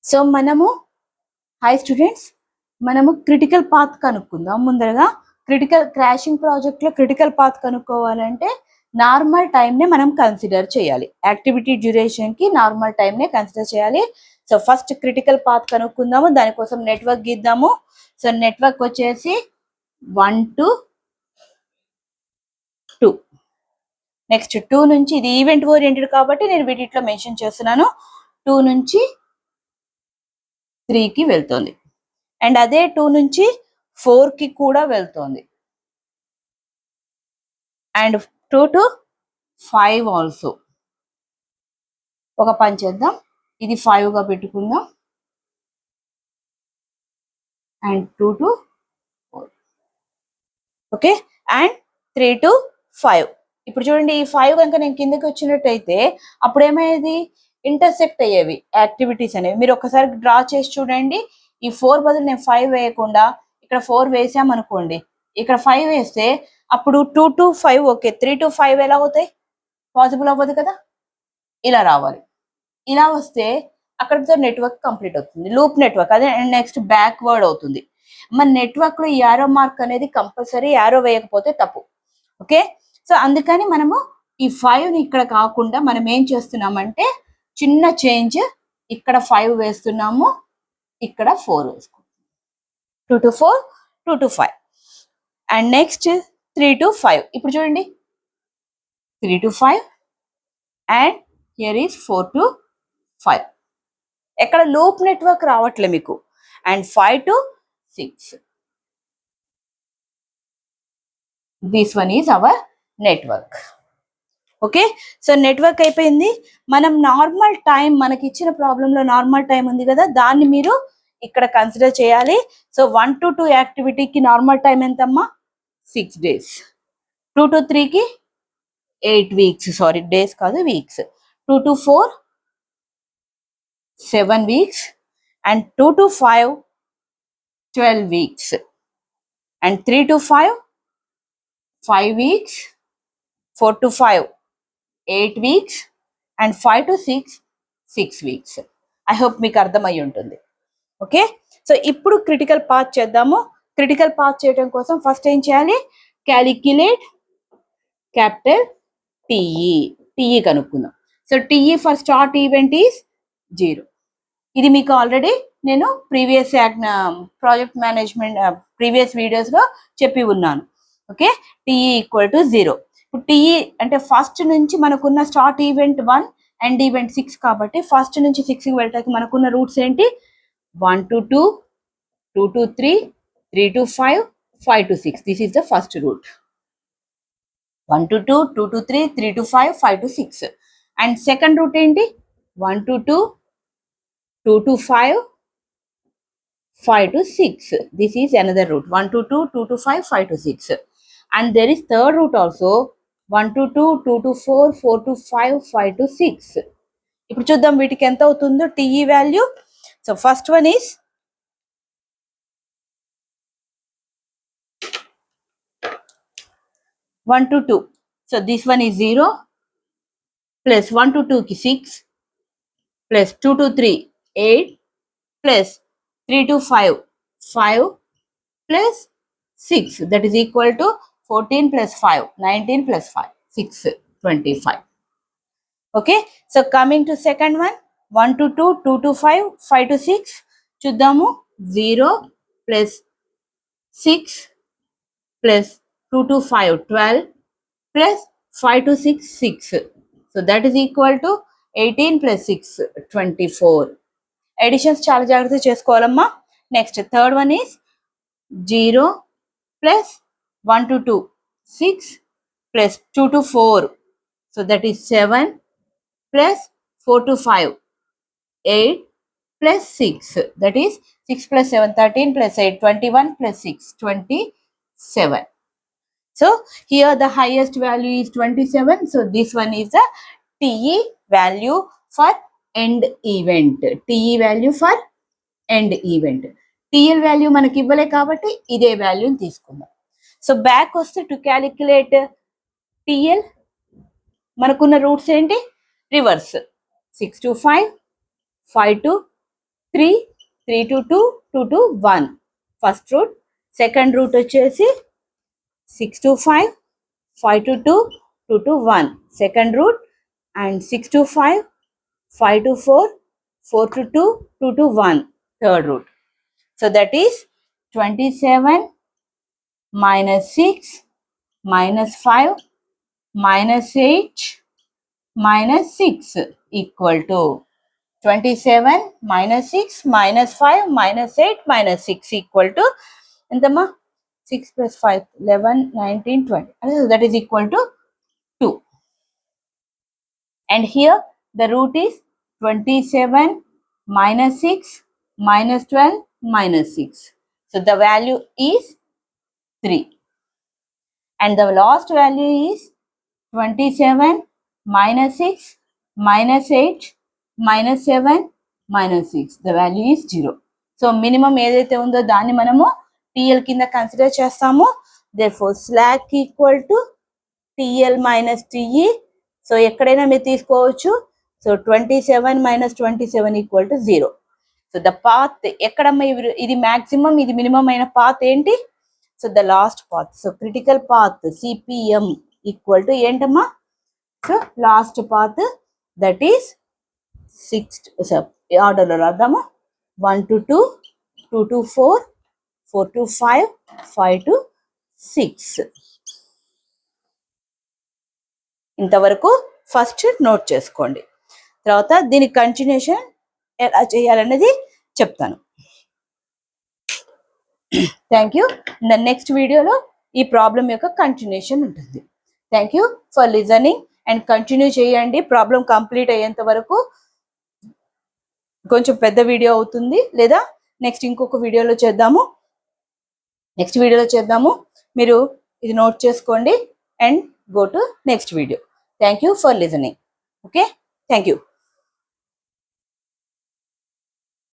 So మనము high students, మనము critical path కనుక్కుందాం. ముందరగా క్రిటికల్ క్రాషింగ్ ప్రాజెక్ట్ లో క్రిటికల్ పాత్ కనుక్కోవాలంటే నార్మల్ టైం నే మనం కన్సిడర్ చేయాలి. యాక్టివిటీ డ్యూరేషన్ కి నార్మల్ టైం నే కన్సిడర్ చేయాలి. సో ఫస్ట్ క్రిటికల్ పాత్ కనుక్కుందాము, దానికోసం నెట్వర్క్ గీద్దాము. సో నెట్వర్క్ వచ్చేసి 1 to 2. నెక్స్ట్ 2 నుంచి, ఇది ఈవెంట్ ఓరియంటెడ్ కాబట్టి నేను వీటిలో మెన్షన్ చేస్తున్నాను. 2 నుంచి 3 కి వెళ్తుంది, అండ్ అదే 2 నుంచి 4 కి కూడా వెళ్తుంది, అండ్ 2 to 5 ఆల్సో. ఒక పని చేద్దాం, ఇది 5 గా పెట్టుకుందాం, and 2 to 4. Okay, and 3 to 5. ఇప్పుడు చూడండి, ఈ 5 కనుక నేను కిందకి వచ్చినట్టయితే అప్పుడు ఏమయ్యేది, ఇంటర్సెక్ట్ అయ్యేవి యాక్టివిటీస్ అనేవి. మీరు ఒకసారి డ్రా చేసి చూడండి. ఈ 4 బదులు నేను 5 వేయకుండా ఇక్కడ 4 వేసామనుకోండి, ఇక్కడ 5 వేస్తే అప్పుడు 2 to 5 ఓకే, 3 to 5 ఎలా అవుతాయి? పాసిబుల్ అవ్వదు కదా. ఇలా రావాలి. ఇలా వస్తే అక్కడితో నెట్వర్క్ కంప్లీట్ అవుతుంది, లూప్ నెట్వర్క్. అదే నెక్స్ట్ బ్యాక్వర్డ్ అవుతుంది. మన నెట్వర్క్ లో ఈ యారో మార్క్ అనేది కంపల్సరీ, యారో వేయకపోతే తప్పు. ఓకే, సో అందుకని మనము ఈ 5 ని ఇక్కడ కాకుండా మనం ఏం చేస్తున్నామంటే చిన్న చేంజ్, ఇక్కడ 5 వేస్తున్నాము, ఇక్కడ 4 వేసుకుంటాం. 2 to 4, 2 to 5, and next 3 to 5. ఇప్పుడు చూడండి, 3 to 5, and here is 4 to 5. ఎక్కడ లూప్ నెట్వర్క్ రావట్లే మీకు, and 5 to 6. This one is our network. Okay, so network అయిపోయింది. మనం నార్మల్ టైం, మనకి ఇచ్చిన ప్రాబ్లంలో నార్మల్ టైం ఉంది కదా, దాన్ని మీరు ఇక్కడ కన్సిడర్ చేయాలి. సో 1 to 2 యాక్టివిటీకి నార్మల్ టైం ఎంతమ్మా? 6 days. 2 to 3కి 8 weeks, సారీ డేస్ కాదు, weeks. 2 to 4 7 weeks, and 2 to 5 12 weeks, and 3 to 5 5 weeks, 4 to 5 8 weeks, and 5 to 6 6 weeks. I hope మీకు అర్థమై ఉంటుంది. ఓకే, సో ఇప్పుడు క్రిటికల్ పాత్ చేద్దాము. క్రిటికల్ పాత్ చేయడం కోసం ఫస్ట్ ఏం చేయాలి? క్యాలిక్యులేట్ క్యాపిటల్ టిఈ కనుక్కుందాం. So TE for start event is 0. ఇది మీకు ఆల్రెడీ నేను ప్రీవియస్ ప్రాజెక్ట్ మేనేజ్మెంట్ ప్రీవియస్ వీడియోస్లో చెప్పి ఉన్నాను. Okay, TE equal to 0. ఇప్పుడు టిఈ అంటే ఫస్ట్ నుంచి మనకున్న స్టార్ట్ ఈవెంట్ 1, ఎండ్ ఈవెంట్ 6 కాబట్టి ఫస్ట్ నుంచి 6కి వెళ్ళటానికి మనకున్న రూట్స్ ఏంటి? 1 to 2, 2 to 3, 3 to 5, 5 to 6. This is the first route. 1 to 2, 2 to 3, 3 to 5, 5 to 6. And second route ఏంటి? 1 to 2, 2 to 5, 5 to 6. This is another route. 1 to 2, 2 to 5, 5 to 6. And there is third route also. 1 to 2, 2 to 4, 4 to 5, 5 to 6. ఇప్పుడు చూద్దాం వీటికి ఎంత అవుతుందో TE value. So first one is 1 to 2. So this one is 0, plus 1 to 2 ki 6, plus 2 to 3 8, plus 3 to 5 5, plus 6, that is equal to 14 plus 5 19 plus 5 6 25. Okay, so coming to second one, 1 to 2, 2 to 5, 5 to 6. చూద్దాము, 0 plus 6 plus 2 to 5 12, plus 5 to 6 6. So that is equal to 18 plus 6 24. Additions చాలా జాగ్రత్తగా చేసుకోవాలమ్మా. Next third one is 0 plus 1 to 2 6, plus 2 to 4, so that is 7, plus 4 to 5 8, plus 6, that is 6 plus 7 13 plus 8 21 plus 6 27. So here the highest value is 27. So this one is the TE value for end event. TE value for end event. TL value మనకి ఇవ్వలే కాబట్టి ఇదే వాల్యూని తీసుకుందాం. So back వస్తే to calculate TL మనకున్న roots ఏంటి? Reverse. 6 to 5, 5 to 3, 3 to 2, 2 to 1 first route. Second route వచ్చేసి 6 to 5, 5 to 2, 2 to 1 second route. And 6 to 5, 5 to 4, 4 to 2, 2 to 1 third root. So that is 27 minus 6 minus 5 minus 8 minus 6 equal to 27 minus 6 minus 5 minus 8 minus 6 equal to entama 6 plus 5 11 19 20. So that is equal to 2. And here the root is 27 minus 6 minus 12 minus 6. So the value is 3. And the last value is 27 minus 6 minus 8 minus 7 minus 6. The value is 0. So minimum ఏదైతే ఉందో దాన్ని మనము TL కింద consider చేస్తాము. Therefore slack equal to TL minus TE. So ఎక్కడైనా మీరు తీసుకోవచ్చు. So 27 minus 27 equal to 0. So the path ఎక్కడమ్మా ఇది మ్యాక్సిమం ఇది మినిమం అయిన పాత్ ఏంటి? So the last path. So critical path CPM equal to ఏంటమ్మా? So last path that is 6 ఆర్డర్లో రాద్దాము. 1 to 2, 2 to 4, 4 to 5, 5 to 6. ఇంతవరకు ఫస్ట్ నోట్ చేసుకోండి. తర్వాత దీని కంటిన్యూషన్ ఎలా చేయాలనేది చెప్తాను. Thank you. నెక్స్ట్ వీడియోలో ఈ ప్రాబ్లం యొక్క కంటిన్యూషన్ ఉంటుంది. Thank you for listening and continue చేయండి ప్రాబ్లం కంప్లీట్ అయ్యేంత వరకు. కొంచెం పెద్ద వీడియో అవుతుంది, లేదా నెక్స్ట్ ఇంకొక వీడియోలో చేద్దాము. నెక్స్ట్ వీడియోలో చేద్దాము. మీరు ఇది నోట్ చేసుకోండి and go to next video. Thank you for listening. Okay, thank you.